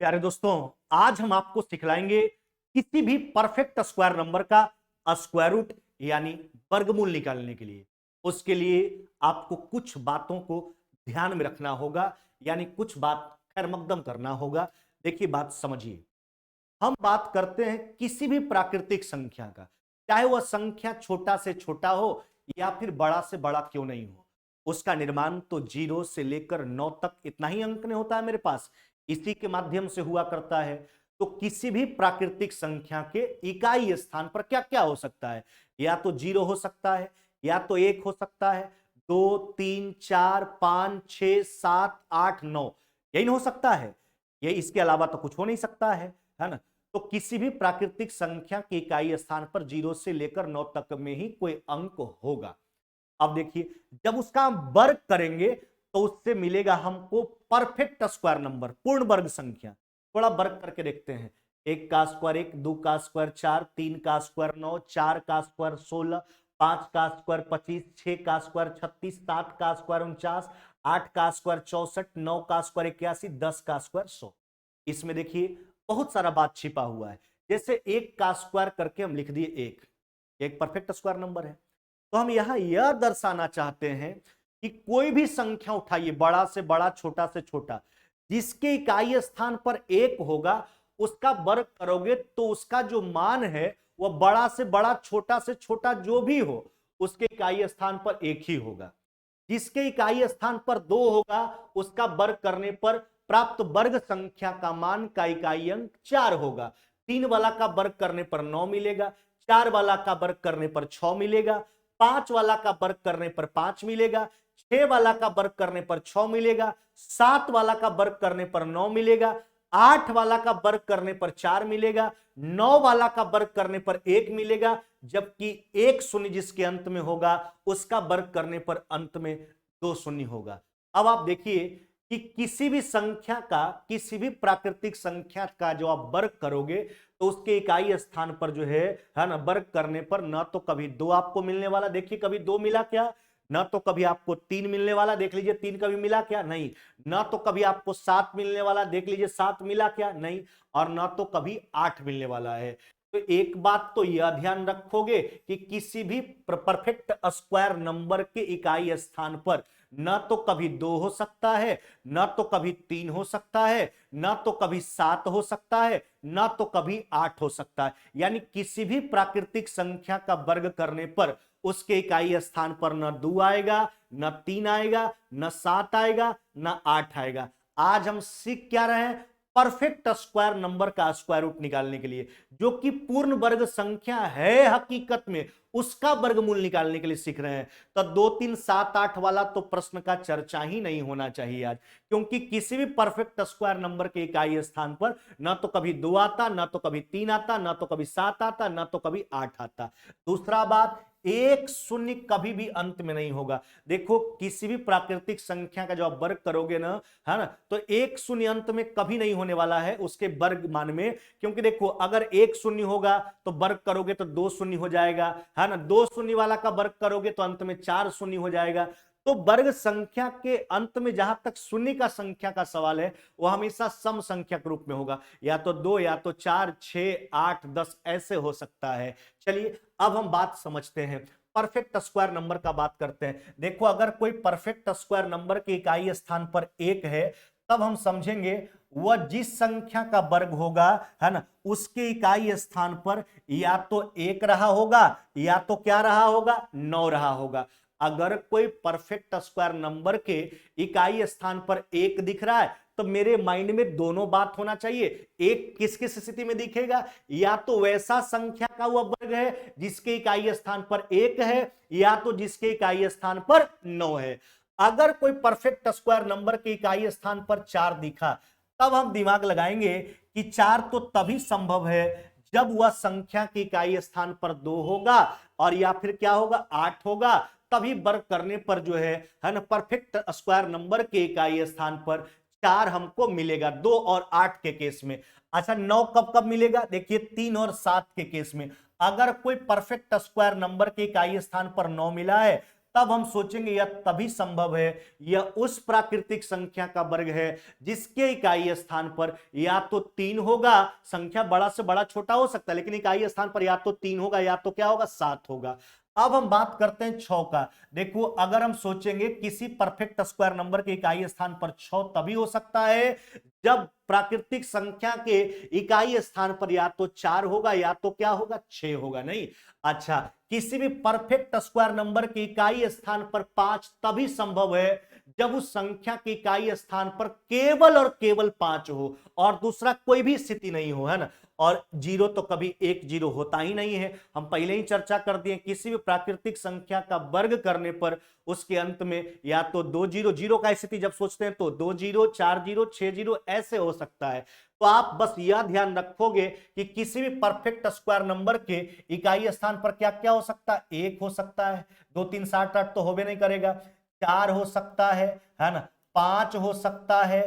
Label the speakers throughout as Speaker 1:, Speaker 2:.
Speaker 1: प्यारे दोस्तों, आज हम आपको सिखलाएंगे किसी भी परफेक्ट स्क्वायर नंबर का स्क्वायर रूट यानी वर्गमूल निकालने के लिए। उसके लिए आपको कुछ बातों को ध्यान में रखना होगा, यानी कुछ बात खैर मकदम करना होगा। देखिए, बात समझिए। हम बात करते हैं किसी भी प्राकृतिक संख्या का, चाहे वह संख्या छोटा से छोटा हो या फिर बड़ा से बड़ा क्यों नहीं हो। उसका निर्माण तो 0 से लेकर 9 तक इतना ही अंक में होता है मेरे पास, इसी के माध्यम से हुआ करता है। तो किसी भी प्राकृतिक संख्या के इकाई स्थान पर क्या क्या हो सकता है? या तो 0 हो सकता है, या तो 1 हो सकता है, 2 3 4 5 6 7 8 9, यही हो सकता है। ये इसके अलावा तो कुछ हो नहीं सकता है ना। तो किसी भी प्राकृतिक संख्या के इकाई स्थान पर 0 से लेकर 9 तक में ही कोई अंक होगा। अब देखिए, जब उसका हम वर्ग करेंगे तो उससे मिलेगा हमको परफेक्ट स्क्वायर नंबर, पूर्ण वर्ग संख्या। थोड़ा वर्ग करके देखते हैं। 1 का स्क्वायर 1, 2 का स्क्वायर 4, 3 का स्क्वायर 9, 4 का स्क्वायर 16, 5 का स्क्वायर 25, 6 का स्क्वायर 36, 7 का स्क्वायर 49, 8 का स्क्वायर 64, 9 का स्क्वायर 81, 10 का स्क्वायर 100। इसमें देखिए बहुत सारा बात छिपा हुआ है। जैसे 1 का स्क्वायर करके हम लिख दिए 1, एक परफेक्ट स्क्वायर नंबर है। तो हम यहां यह दर्शाना चाहते हैं कि कोई भी संख्या उठाइए, बड़ा से बड़ा छोटा से छोटा, जिसके इकाई स्थान पर 1 होगा, उसका वर्ग करोगे तो उसका जो मान है वह बड़ा से बड़ा छोटा से छोटा जो भी हो उसके इकाई स्थान पर 1 ही होगा। जिसके इकाई स्थान पर 2 होगा उसका वर्ग करने पर प्राप्त वर्ग संख्या का मान का इकाई अंक 4 होगा। 3 वाला का वर्ग करने पर 9 मिलेगा, 4 वाला का वर्ग करने पर 6 मिलेगा, 5 वाला का वर्ग करने पर 5 मिलेगा, 6 वाला का वर्ग करने पर 6 मिलेगा, 7 वाला का वर्ग करने पर 9 मिलेगा, 8 वाला का वर्ग करने पर 4 मिलेगा, 9 वाला का वर्ग करने पर 1 मिलेगा, जबकि 1 शून्य जिसके अंत में होगा उसका वर्ग करने पर अंत में 2 शून्य होगा। अब आप देखिए कि किसी भी संख्या का, किसी भी प्राकृतिक संख्या का जो आप वर्ग करोगे तो उसके इकाई स्थान पर जो है ना, वर्ग करने पर ना तो कभी 2 आपको मिलने वाला, देखिए कभी 2 मिला क्या, ना तो कभी आपको 3 मिलने वाला, देख लीजिए 3 कभी मिला क्या, नहीं। ना तो कभी आपको 7 मिलने वाला, देख लीजिए 7 मिला क्या, नहीं। और ना तो कभी 8 मिलने वाला है। तो एक बात तो यह ध्यान रखोगे कि किसी भी परफेक्ट स्क्वायर नंबर के इकाई स्थान पर ना तो कभी 2 हो सकता है, ना तो कभी 3 हो सकता है, ना तो कभी 7 हो सकता है, ना तो कभी 8 हो सकता है। यानी किसी भी प्राकृतिक संख्या का वर्ग करने पर उसके इकाई स्थान पर ना 2 आएगा, ना 3 आएगा, ना 7 आएगा, ना 8 आएगा। आज हम सीख क्या रहे हैं? परफेक्ट स्क्वायर नंबर का स्क्वायर रूट निकालने के लिए, जो कि पूर्ण वर्ग संख्या है हकीकत में, उसका वर्गमूल निकालने के लिए सीख रहे हैं। तो 2 3 7 8 वाला तो प्रश्न का चर्चा ही नहीं होना चाहिए आज, क्योंकि किसी भी परफेक्ट स्क्वायर नंबर के इकाई स्थान पर ना तो कभी 2 आता, ना तो कभी 3 आता, ना तो कभी 7 आता, ना तो कभी 8 आता। दूसरा बात, 1 शून्य कभी भी अंत में नहीं होगा। देखो, किसी भी प्राकृतिक संख्या का जो आप वर्ग करोगे ना, है ना, तो 1 शून्य अंत में कभी नहीं होने वाला है उसके वर्ग मान में। क्योंकि देखो, अगर 1 शून्य होगा तो वर्ग करोगे तो 2 शून्य हो जाएगा, है ना। 2 शून्य वाला का वर्ग करोगे तो अंत में 4 शून्य हो जाएगा। तो वर्ग संख्या के अंत में जहां तक शून्य का संख्या का सवाल है, वह हमेशा सम संख्या के रूप में होगा, या तो 2, या तो 4, 6, 8, 10 ऐसे हो सकता है। चलिए, अब हम बात समझते हैं, परफेक्ट स्क्वायर नंबर का बात करते हैं। देखो, अगर कोई परफेक्ट स्क्वायर नंबर की इकाई स्थान पर 1 है, तब हम समझेंगे वह जिस संख्या का वर्ग होगा, है ना, उसके इकाई स्थान पर या तो 1 रहा होगा, या तो क्या रहा होगा, 9 रहा होगा। अगर कोई परफेक्ट स्क्वायर नंबर के इकाई स्थान पर 1 दिख रहा है तो मेरे माइंड में दोनों बात होना चाहिए। एक किस किस स्थिति में दिखेगा? या तो वैसा संख्या का वह वर्ग है जिसके इकाई स्थान पर 1 है, या तो जिसके इकाई स्थान पर 9 है। अगर कोई परफेक्ट स्क्वायर नंबर के इकाई स्थान पर 4 दिखा, तब हम दिमाग लगाएंगे कि 4 तो तभी संभव है जब वह संख्या की इकाई स्थान पर 2 होगा, और या फिर क्या होगा, 8 होगा। तभी वर्ग करने पर जो है ना, परफेक्ट स्क्वायर नंबर के इकाई स्थान पर 4 हमको मिलेगा, 2 और 8 के केस में। अच्छा, 9 कब कब मिलेगा? देखिए, 3 और 7 के केस में। अगर कोई परफेक्ट स्क्वायर नंबर के इकाई स्थान पर 9 मिला है, तब हम सोचेंगे यह तभी संभव है, यह उस प्राकृतिक संख्या का वर्ग है जिसके इकाई स्थान पर या तो 3 होगा, संख्या बड़ा से बड़ा छोटा हो सकता है, लेकिन इकाई स्थान पर या तो 3 होगा या तो क्या होगा 7 होगा। अब हम बात करते हैं 6 का। देखो अगर हम सोचेंगे किसी परफेक्ट स्क्वायर नंबर के इकाई स्थान पर 6 तभी हो सकता है जब प्राकृतिक संख्या के इकाई स्थान पर या तो 4 होगा या तो क्या होगा 6 होगा। नहीं, अच्छा, किसी भी परफेक्ट स्क्वायर नंबर के इकाई स्थान पर 5 तभी संभव है जब उस संख्या के इकाई स्थान पर केवल और केवल 5 हो और दूसरा कोई भी स्थिति नहीं हो, है ना। और जीरो तो कभी एक जीरो होता ही नहीं है, हम पहले ही चर्चा कर दिए। किसी भी प्राकृतिक संख्या का वर्ग करने पर उसके अंत में या तो 2 जीरो, जीरो का स्थिति जब सोचते हैं तो 2 जीरो, 4 जीरो, 6 जीरो ऐसे हो सकता है। तो आप बस यह ध्यान रखोगे कि किसी भी परफेक्ट स्क्वायर नंबर के इकाई स्थान पर क्या क्या हो सकता है, 1 हो सकता है, 2 3 7 8 तो होबे नहीं करेगा, 4 हो सकता है ना, 5 हो सकता है,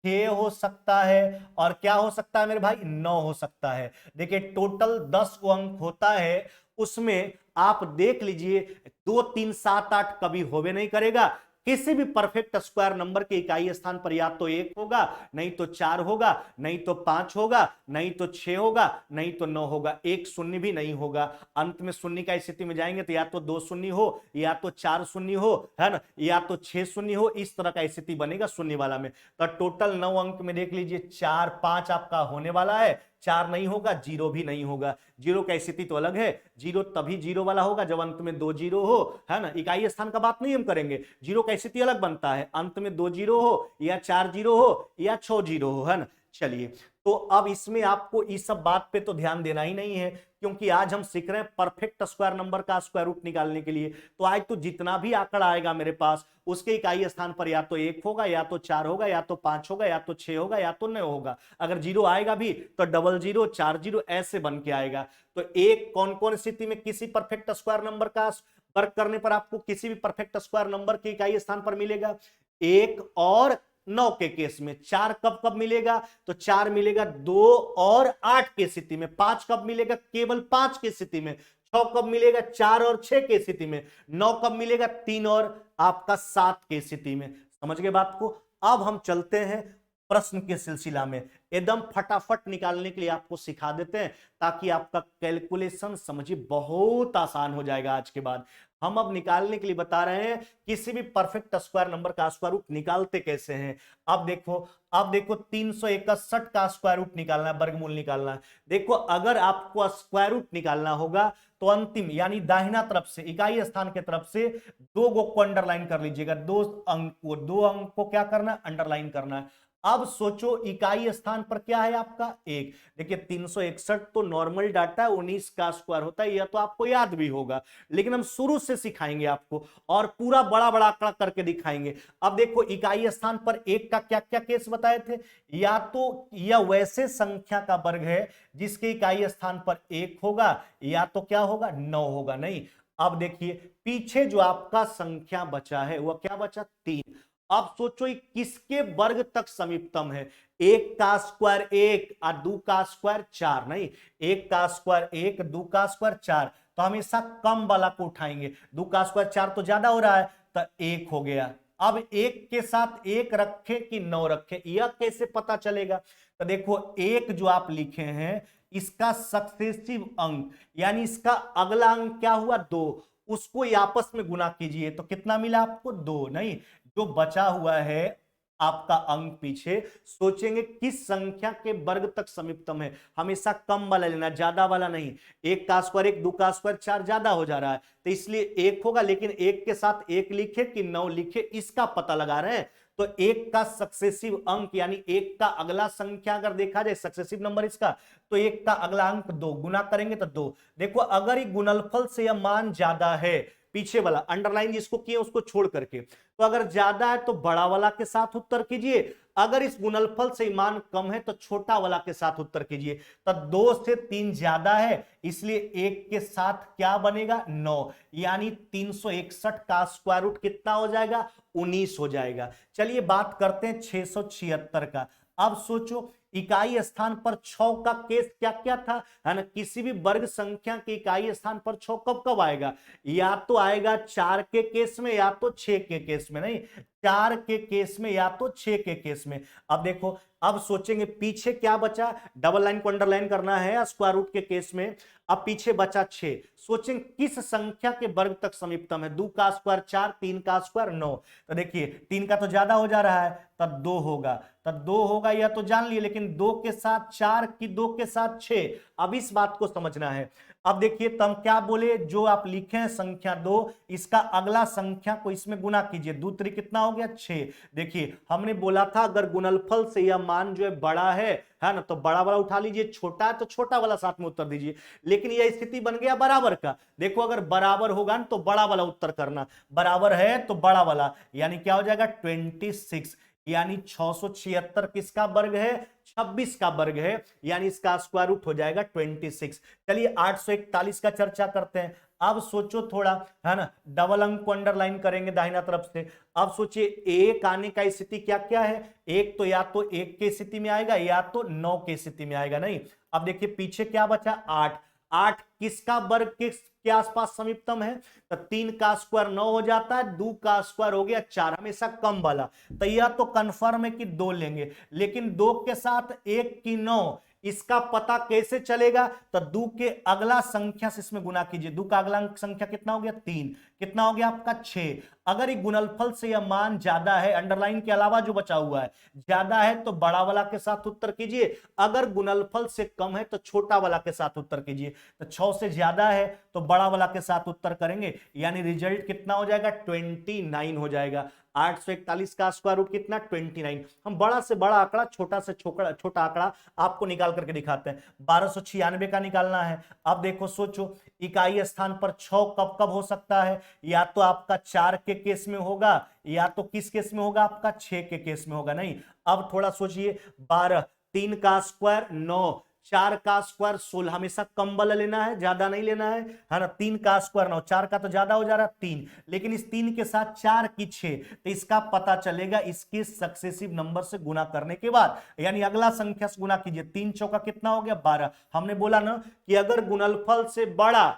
Speaker 1: 6 हो सकता है और क्या हो सकता है मेरे भाई 9 हो सकता है। देखिए टोटल 10 अंक होता है, उसमें आप देख लीजिए 2 3 7 8 कभी होबे नहीं करेगा। किसी भी परफेक्ट स्क्वायर नंबर के इकाई स्थान पर या तो 1 होगा, नहीं तो 4 होगा, नहीं तो 5 होगा, नहीं तो 6 होगा, नहीं तो 9 होगा, एक शून्य भी नहीं होगा। अंत में शून्य का स्थिति में जाएंगे तो या तो 2 शून्य हो या तो 4 शून्य हो, है ना, या तो 6 शून्य हो, इस तरह का स्थिति बनेगा शून्य वाला में। तो टोटल 9 अंक में देख लीजिए 4 5 आपका होने वाला है, 4 नहीं होगा, जीरो भी नहीं होगा। जीरो का स्थिति तो अलग है, जीरो तभी जीरो वाला होगा जब अंत में 2 जीरो हो, है ना। इकाई स्थान का बात नहीं हम करेंगे, जीरो का स्थिति अलग बनता है, अंत में 2 जीरो हो या 4 जीरो हो या 6 जीरो हो, है ना। चलिए, तो अब इसमें आपको इस सब बात पे तो ध्यान देना ही नहीं है, क्योंकि आज हम सीख रहे हैं परफेक्ट स्क्वायर नंबर का स्क्वायर रूट निकालने के लिए। तो आज तो जितना भी आंकड़ा आएगा मेरे पास उसके इकाई स्थान पर या तो 1 होगा या तो 4 होगा या तो 5 होगा या तो 6 होगा या तो 9 होगा। अगर जीरो आएगा भी तो डबल जीरो, 4 जीरो ऐसे बन के आएगा। तो एक कौन कौन स्थिति में किसी परफेक्ट स्क्वायर नंबर का वर्क करने पर आपको किसी भी परफेक्ट स्क्वायर नंबर के इकाई स्थान पर मिलेगा 1 और 9 के केस में। 4 कब कब मिलेगा, तो 4 मिलेगा 2 और 8 की स्थिति में। 5 कब मिलेगा, केवल 5 की स्थिति में। 6 कब मिलेगा, 4 और 6 की स्थिति में। 9 कब मिलेगा, 3 और आपका 7 की स्थिति में। समझ गए बात को। अब हम चलते हैं प्रश्न के सिलसिला में, एकदम फटाफट निकालने के लिए आपको सिखा देते हैं ताकि आपका कैलकुलेशन समझिए बहुत आसान हो जाएगा। आज के बाद हम अब निकालने के लिए बता रहे हैं किसी भी परफेक्ट स्क्वायर नंबर का स्क्वायर रूट निकालते कैसे हैं। अब देखो 361 का स्क्वायर रूट निकालना है, वर्गमूल निकालना है। देखो अगर आपको स्क्वायर रूट निकालना होगा तो अंतिम यानी दाहिना तरफ से इकाई स्थान के तरफ से 2 को अंडरलाइन कर लीजिएगा। 2 अंक को क्या करना है, अंडरलाइन करना है। अब सोचो इकाई स्थान पर क्या है आपका 1। देखिए 361 तो नॉर्मल डाटा है, 19 का स्क्वायर होता है, यह तो आपको याद भी होगा, लेकिन हम शुरू से सिखाएंगे आपको और पूरा बड़ा बड़ा आंकड़ा करके दिखाएंगे। अब देखो इकाई स्थान पर 1 का क्या क्या केस बताए थे, या तो यह वैसे संख्या का वर्ग है जिसके इकाई स्थान पर 1 होगा या तो क्या होगा 9 होगा। नहीं, अब देखिए पीछे जो आपका संख्या बचा है वह क्या बचा 3। अब सोचो ये किसके वर्ग तक समीपतम है। 1 का स्क्वायर 1 और 2 का स्क्वायर 4। नहीं, 1 का स्क्वायर 1, 2 का स्क्वायर 4, तो हमेशा कम वाला को उठाएंगे। 2 का स्क्वायर 4 तो ज्यादा हो रहा है तो 1 हो गया। अब 1 के साथ 1 रखे कि 9 रखे, यह कैसे पता चलेगा। तो देखो 1 जो आप लिखे हैं इसका सक्सेसिव अंक यानी इसका अगला अंक क्या हुआ 2, उसको आपस में गुना कीजिए तो कितना मिला आपको 2। नहीं, जो बचा हुआ है आपका अंक पीछे सोचेंगे किस संख्या के वर्ग तक समीपतम है, हमेशा कम वाला लेना, ज्यादा वाला नहीं। 1 का स्क्वायर 1, 2 का स्क्वायर 4 ज्यादा हो जा रहा है तो इसलिए 1 होगा, लेकिन 1 के साथ 1 लिखे कि 9 लिखे इसका पता लगा रहे हैं। तो 1 का सक्सेसिव अंक यानी 1 का अगला संख्या अगर देखा जाए सक्सेसिव नंबर इसका, तो 1 का अगला अंक 2, गुना करेंगे तो 2। देखो अगर ये गुणनफल से यह मान ज्यादा है, पीछे वाला अंडरलाइन जिसको किए उसको छोड़ करके, तो अगर ज्यादा है तो बड़ा वाला के साथ उत्तर कीजिए, अगर इस गुणनफल से मान कम है तो छोटा वाला के साथ उत्तर कीजिए। तो 2 से 3 ज्यादा है, इसलिए 1 के साथ क्या बनेगा 9, यानी 361 का स्क्वायर रूट कितना हो जाएगा 19 हो जाएगा। चलिए बात करते हैं 676 का। अब सोचो इकाई स्थान पर 6 का केस क्या क्या था, है ना। किसी भी वर्ग संख्या के इकाई स्थान पर 6 कब कब आएगा, या तो आएगा 4 के केस में या तो 6 के केस में, नहीं 4 के केस में या तो 6 के केस में। अब देखो, अब सोचेंगे पीछे क्या बचा, डबल लाइन को अंडरलाइन करना है स्क्वायर रूट के केस में। अब पीछे बचा 6, सोचेंगे किस संख्या के वर्ग तक समीपतम है, 2 का स्क्वायर 4, 3 का स्क्वायर 9। तो देखिए 3 का तो ज्यादा हो जा रहा है, तब 2 होगा, तब 2 होगा या तो जान लिए, लेकिन 2 के साथ 4 की 2 के साथ 6। अब इस बात को समझना है। अब देखिए तब क्या बोले, जो आप लिखे हैं संख्या 2, इसका अगला संख्या को इसमें गुना कीजिए, 2 3 कितना हो गया 6। देखिए हमने बोला था अगर गुणनफल से यह मान जो है बड़ा है ना, तो बड़ा वाला उठा लीजिए, छोटा है तो छोटा वाला साथ में उत्तर दीजिए। लेकिन यह स्थिति बन गया बराबर का। देखो अगर बराबर होगा ना तो बड़ा वाला उत्तर करना, बराबर है तो बड़ा वाला, यानी क्या हो जाएगा 26, यानी 676 किसका वर्ग है 26 का वर्ग है, यानी इसका स्क्वायर रूट हो जाएगा 26। चलिए 841 का चर्चा करते हैं। अब सोचो थोड़ा, है ना, डबल अंक को अंडरलाइन करेंगे दाहिना तरफ से। अब सोचिए एक आने का स्थिति क्या क्या है, एक तो या तो 1 की स्थिति में आएगा या तो 9 की स्थिति में आएगा, नहीं। अब देखिए पीछे क्या बचा 8, 8 किसका वर्ग के आसपास समीपतम है, तो 3 का स्क्वायर 9 हो जाता है, 2 का स्क्वायर हो गया 4, हमेशा कम वाला। तो यह तो कंफर्म है कि 2 लेंगे, लेकिन 2 के साथ 1 की 9, इसका पता कैसे चलेगा, तो 2 के अगला संख्या से इसमें गुना कीजिए। 2 का अगला संख्या कितना हो गया 3, कितना हो गया आपका 6। अगर ये गुणनफल से यह मान ज्यादा है, अंडरलाइन के अलावा जो बचा हुआ है ज्यादा है, तो बड़ा वाला के साथ उत्तर कीजिए। अगर गुणनफल से कम है तो छोटा वाला के साथ उत्तर कीजिए। तो 6 से ज्यादा है तो बड़ा वाला के साथ उत्तर करेंगे, यानी रिजल्ट कितना हो जाएगा 29 हो जाएगा। 841 का स्क्वायर रूट कितना 29। हम बड़ा से बड़ा आंकड़ा छोटा से छोटा आंकड़ा आपको निकाल करके दिखाते हैं। 1296 का निकालना है। अब देखो सोचो इकाई स्थान पर 6 कब कब हो सकता है, या तो आपका 4 के केस में होगा या तो किस केस में होगा आपका 6 के केस में होगा, नहीं। अब थोड़ा सोचिए 12, 3 का स्क्वायर 9, 4 का स्क्वायर 16, हमेशा कम वाला लेना है, ज्यादा नहीं लेना है ना। 3 का स्क्वायर 9, 4 का तो ज्यादा हो जा रहा है 3, लेकिन इस 3 के साथ 4 की 6, तो इसका पता चलेगा इसके सक्सेसिव नंबर से गुना करने के बाद, यानी अगला संख्या से गुना कीजिए। 3 चौका कितना हो गया 12। हमने बोला ना कि अगर गुणनफल से बड़ा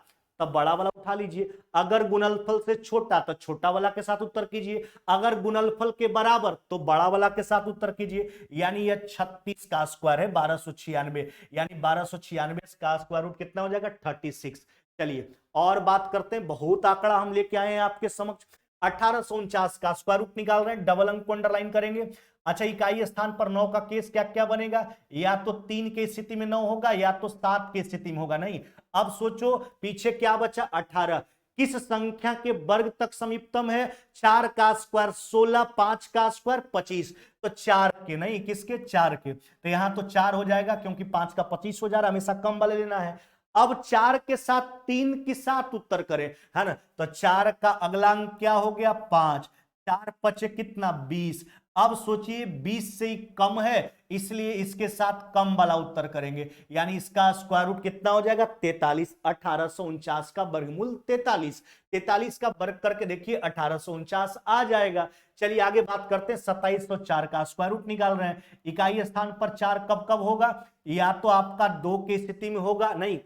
Speaker 1: तब बड़ा वाला उठा लीजिए, अगर गुणनफल से छोटा तो छोटा वाला के साथ उत्तर कीजिए, अगर गुणनफल के बराबर तो बड़ा वाला के साथ उत्तर कीजिए। यानी यह 36 का स्क्वायर है 1296, यानी 1296 का स्क्वायर रूट कितना हो जाएगा 36। चलिए और बात करते हैं, बहुत आंकड़ा हम लेके आए हैं आपके समक्ष। 1849 का स्क्वायर रूट निकाल रहे हैं, डबल अंक को अंडरलाइन करेंगे। अच्छा इकाई स्थान पर 9 का केस क्या क्या बनेगा, या तो 3 की स्थिति में 9 होगा या तो 7 की स्थिति में होगा, नहीं। अब सोचो पीछे क्या बचा 18, किस संख्या के वर्ग तक समीपतम है, 4 का स्क्वायर 16, 5 का स्क्वायर 25, तो 4 के, नहीं किसके 4 के। तो यहां तो 4 हो जाएगा क्योंकि 5 का 25 हो जा रहा है, हमेशा कम वाले लेना है। अब 4 के साथ 3 के साथ उत्तर करें, है ना, तो 4 का अगला अंक क्या हो गया 5, 4 पचे कितना 20। अब सोचिए 20 से ही कम है, इसलिए इसके साथ कम वाला उत्तर करेंगे, यानी इसका स्क्वायर रूट कितना हो जाएगा 43। 1849 का वर्गमूल 43, 43 का वर्ग करके देखिए 1849 आ जाएगा। चलिए आगे बात करते हैं, 2704 का स्क्वायर रूट निकाल रहे हैं। इकाई स्थान पर 4 कब कब होगा, या तो आपका 2 की स्थिति में होगा, नहीं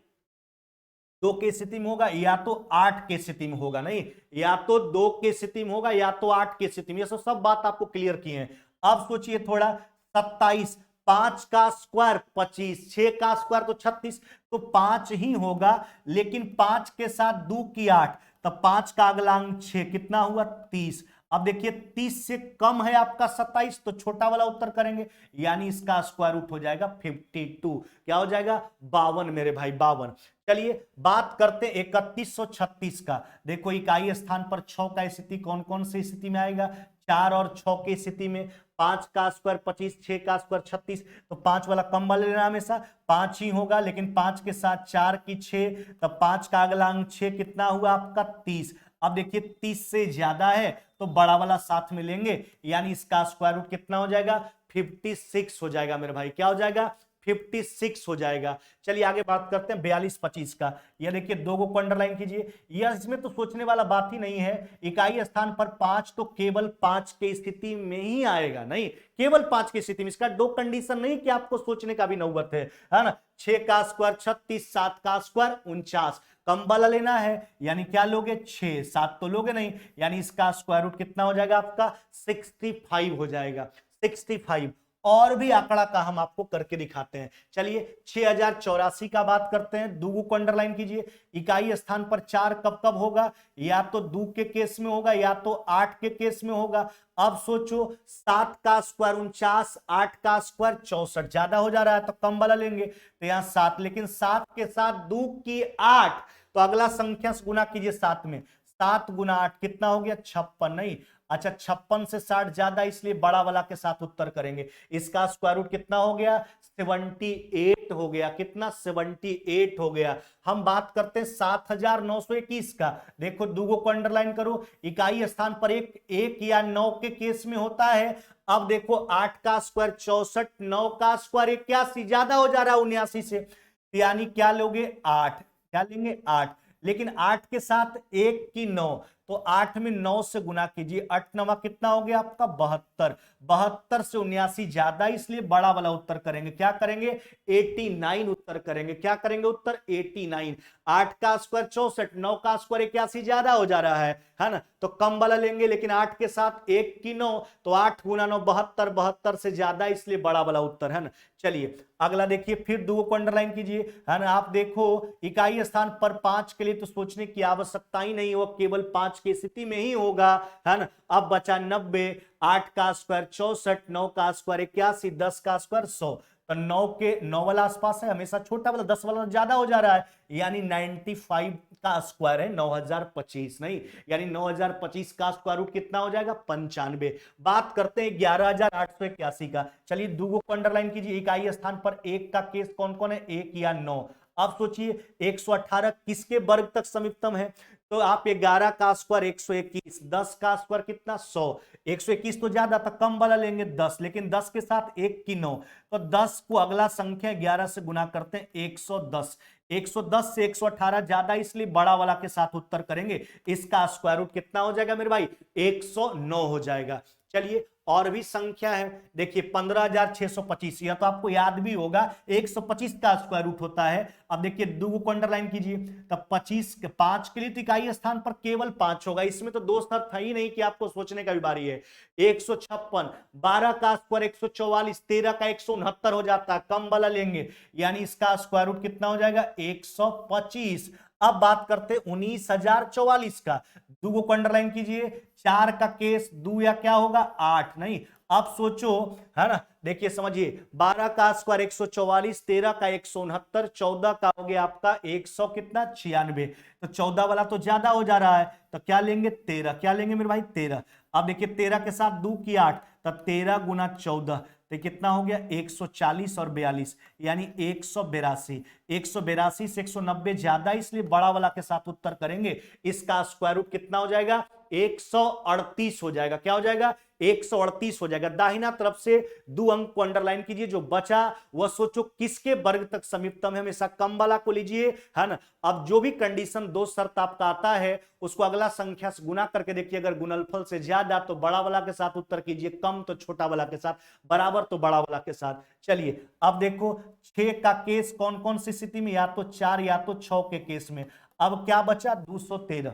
Speaker 1: 2 की स्थिति में होगा या तो 8 की स्थिति में होगा, नहीं या तो 2 की स्थिति में होगा या तो 8 की स्थिति में। ये सब बात आपको क्लियर की है। अब सोचिए थोड़ा 27, 5 का स्क्वायर 25, 6 का स्क्वायर तो 36, तो 5 ही होगा, लेकिन 5 के साथ 2 की 8, तो 5 का अगला अंक 6 कितना हुआ 30। अब देखिए 30 से कम है आपका 27, तो छोटा वाला उत्तर करेंगे, यानी इसका स्क्वायर रूट हो जाएगा 52। क्या हो जाएगा 52 मेरे भाई 52। चलिए बात करते हैं 3136 का। देखो इकाई स्थान पर 6 का स्थिति कौन कौन सी स्थिति में आएगा, 4 और 6 की स्थिति में। 5 का स्क्वायर 25, 6 का स्क्वायर 36, तो 5 वाला कम वाले लेना, हमेशा 5 ही होगा, लेकिन 5 के साथ 4 की 6, तब 5 का अगला अंक 6 कितना हुआ आपका 30। अब देखिए 30 से ज्यादा है तो बड़ा वाला साथ में लेंगे, यानी इसका स्क्वायर रूट कितना हो जाएगा 56 हो जाएगा मेरे भाई। क्या हो जाएगा? 56 हो जाएगा। चलिए आगे बात करते हैं 42-25 का। ये देखिए दो को अंडरलाइन कीजिए। यह इसमें तो सोचने वाला बात ही नहीं है। इकाई स्थान पर 5 तो केवल 5 के स्थिति में ही आएगा, नहीं केवल 5 की स्थिति में। इसका दो कंडीशन नहीं कि आपको सोचने का भी नौबत है ना। 6 का स्क्वायर 36, 7 का स्क्वायर 49। कम वाला लेना है, यानी क्या लोगे? 6, 7 तो लोगे नहीं, यानी इसका स्क्वायर रूट कितना हो जाएगा आपका? 65 हो जाएगा, 65। और भी आंकड़ा का हम आपको करके दिखाते हैं। चलिए 6084 का बात करते हैं। दो को अंडरलाइन कीजिए। इकाई स्थान पर 4 कब कब होगा? या तो 2 के केस में होगा या तो 8 के केस में होगा। अब सोचो 7 का स्क्वायर 49, 8 का स्क्वायर 64, ज्यादा हो जा रहा है तो कम वाला लेंगे, तो यहां 7, लेकिन 7 के साथ 2 की 8, तो अगला संख्या से गुना कीजिए 7 में। 7 गुना 8 कितना हो गया? 56। नहीं, अच्छा 56 से 60 ज्यादा, इसलिए बड़ा वाला के साथ उत्तर करेंगे। इसका स्क्वायर रूट कितना हो गया? 78 हो गया। कितना? 78 हो गया। हम बात करते हैं 7921 का। देखो दो को अंडरलाइन करो। इकाई स्थान पर एक या 9 के केस में होता है। अब देखो 8 का स्क्वायर 64, 9 का स्क्वायर 81, ज्यादा हो जा रहा है 79 से, यानी क्या लोगे? 8। क्या लेंगे? 8। लेकिन 8 के साथ 1 की 9, तो 8 में 9 से गुना कीजिए। 8 9 कितना हो गया आपका? 72। 72 से 79 ज्यादा, इसलिए बड़ा वाला उत्तर करेंगे। क्या करेंगे? 89 उत्तर करेंगे। क्या करेंगे उत्तर? 89। 8 का स्क्वायर 64, 9 का स्क्वायर 81, ज्यादा हो जा रहा है ना, तो कम वाला लेंगे। लेकिन 8 के साथ 1 की 9, तो 8 गुना 9 72, 72 से ज्यादा, इसलिए बड़ा वाला उत्तर है ना। चलिए अगला देखिए, फिर दो को अंडरलाइन कीजिए, है ना। आप देखो इकाई स्थान पर 5 के लिए तो सोचने की आवश्यकता ही नहीं, वो केवल 5 की स्थिति में ही होगा, है ना। अब बचा 90, 8 का स्क्वायर 64, 9 का स्क्वायर 81, 10 का स्क्वायर 100, तो 9 वाला आसपास है, हमेशा छोटा वाला, 10 वाला ज्यादा हो जा रहा है, यानी 95 का स्क्वायर है 9025, नहीं, यानी 9025 का स्क्वायर रूट कितना हो जाएगा? 95। बात करते हैं 11881 का। चलिए दो को अंडरलाइन कीजिए। इकाई स्थान पर 1 का केस कौन कौन है? 1 या 9। अब सोचिए 118 किसके वर्ग तक समीपतम है? तो आप 11 का स्क्वायर 121, 10 का स्क्वायर कितना? 100। 121 तो ज्यादा था, कम वाला लेंगे 10, लेकिन 10 के साथ 1 की 9, तो 10 को अगला संख्या 11 से गुना करते हैं 110। 110 से 118 ज्यादा, इसलिए बड़ा वाला के साथ उत्तर करेंगे। इसका स्क्वायर रूट कितना हो जाएगा मेरे भाई? 109 हो जाएगा। चलिए और भी संख्या है, देखिए 15625, यह तो आपको याद भी होगा, 125 का स्क्वायर रूट होता है। अब देखिए दो को अंडरलाइन कीजिए, तब 25 के 5 के लिए तो इकाई स्थान पर केवल 5 होगा, इसमें तो दो शर्त था ही नहीं कि आपको सोचने का भी बारी है। 156, 12 का स्क्वायर 144, 13 का 169 हो जाता है, कम वाला लेंगे, यानी इसका स्क्वायर रूट कितना हो जाएगा? 125। अब बात करते 19044 का। दो को अंडरलाइन कीजिए। 4 का केस 2 या क्या होगा? 8, नहीं। अब सोचो, है ना, देखिए समझिए, 12 का स्क्वायर 144, 13 का 169, 14 का हो गया आपका 100 कितना? 96, तो 14 वाला तो ज्यादा हो जा रहा है, तो क्या लेंगे? 13। क्या लेंगे मेरे भाई? 13। अब देखिए 13 के साथ 2 की 8, तब 13 गुना 14, तो कितना हो गया? 140 और 42, यानी 182। 182 से 190 ज्यादा, इसलिए बड़ा वाला के साथ उत्तर करेंगे। इसका स्क्वायर रूट कितना हो जाएगा? 138 हो जाएगा। क्या हो जाएगा? 138 हो जाएगा। दाहिना तरफ से दो अंक को अंडरलाइन कीजिए, जो बचा वह सोचो किसके वर्ग तक समीपतम है, हमेशा कम वाला को लीजिए, है ना। अब जो भी कंडीशन दो शर्त आपका आता है उसको अगला संख्या से गुना करके देखिए, अगर गुणनफल से ज्यादा तो बड़ा वाला के साथ उत्तर कीजिए, कम तो छोटा वाला के साथ, बराबर तो बड़ा वाला के साथ। चलिए अब देखो 6 का केस कौन कौन सी स्थिति में? या तो 4 या तो 6 के केस में। अब क्या बचा? 213।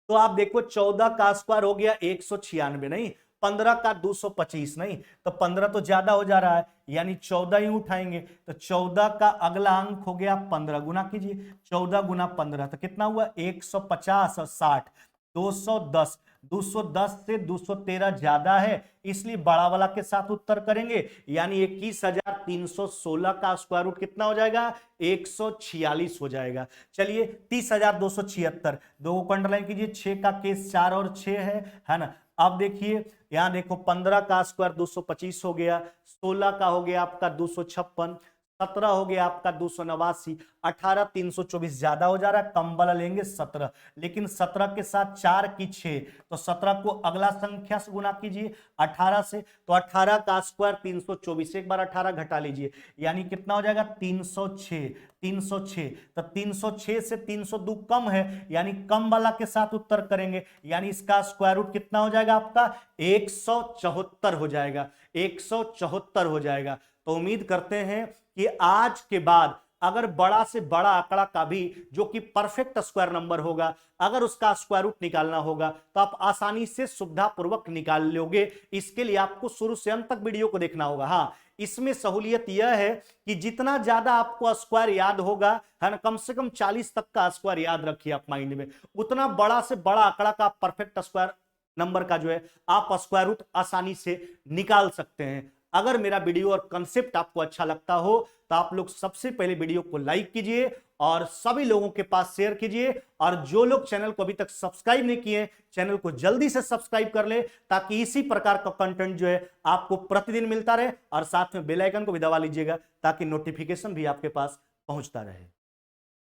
Speaker 1: तो आप देखो 14 का स्क्वायर हो गया 196, नहीं, 15 का 225, नहीं, तो 15 तो ज्यादा हो जा रहा है, यानी 14 ही उठाएंगे, तो 14 का अगला अंक हो गया 15, गुना कीजिए 14 गुना 15, तो कितना हुआ? 150 और 60, 210। 210 से 213 ज्यादा है, इसलिए बड़ा वाला के साथ उत्तर करेंगे, यानी 21316 का स्क्वायर रूट कितना हो जाएगा? 146 हो जाएगा। चलिए 30276, दो को अंडरलाइन कीजिए। 6 का केस 4 और 6 है ना। अब देखिए यहां देखो 15 का स्क्वायर 225 हो गया, 16 का हो गया आपका 256, 17 हो गया आपका 289, 18 324 ज्यादा हो जा रहा है, कम वाला लेंगे 17, लेकिन 17 के साथ 4 की 6, तो 17 को अगला संख्या से गुना कीजिए 18 से, तो 18 का स्क्वायर 324, एक बार 18 घटा लीजिए, यानी कितना हो जाएगा 306, 306, तो 306 से 302 कम है, यानी कम वाला के साथ उत्तर करेंगे, यानी इसका स्क्वायर रूट कितना हो जाएगा आपका 174 हो जाएगा, 174 हो जाएगा। तो उम्मीद करते हैं कि आज के बाद अगर बड़ा से बड़ा आंकड़ा का भी जो कि परफेक्ट स्क्वायर नंबर होगा, अगर उसका स्क्वायर रूट निकालना होगा तो आप आसानी से सुविधापूर्वक निकाल लोगे। इसके लिए आपको शुरू से अंत तक वीडियो को देखना होगा। हाँ, इसमें सहूलियत यह है कि जितना ज्यादा आपको स्क्वायर याद होगा, है ना, कम से कम 40 तक का स्क्वायर याद रखिए आप माइंड में, उतना बड़ा से बड़ा आंकड़ा का परफेक्ट स्क्वायर नंबर का जो है आप स्क्वायर रूट आसानी से निकाल सकते हैं। अगर मेरा वीडियो और कंसेप्ट आपको अच्छा लगता हो तो आप लोग सबसे पहले वीडियो को लाइक कीजिए और सभी लोगों के पास शेयर कीजिए, और जो लोग चैनल को अभी तक सब्सक्राइब नहीं किए चैनल को जल्दी से सब्सक्राइब कर ले, ताकि इसी प्रकार का कंटेंट जो है आपको प्रतिदिन मिलता रहे, और साथ में बेल आइकन को भी दबा लीजिएगा ताकि नोटिफिकेशन भी आपके पास पहुंचता रहे।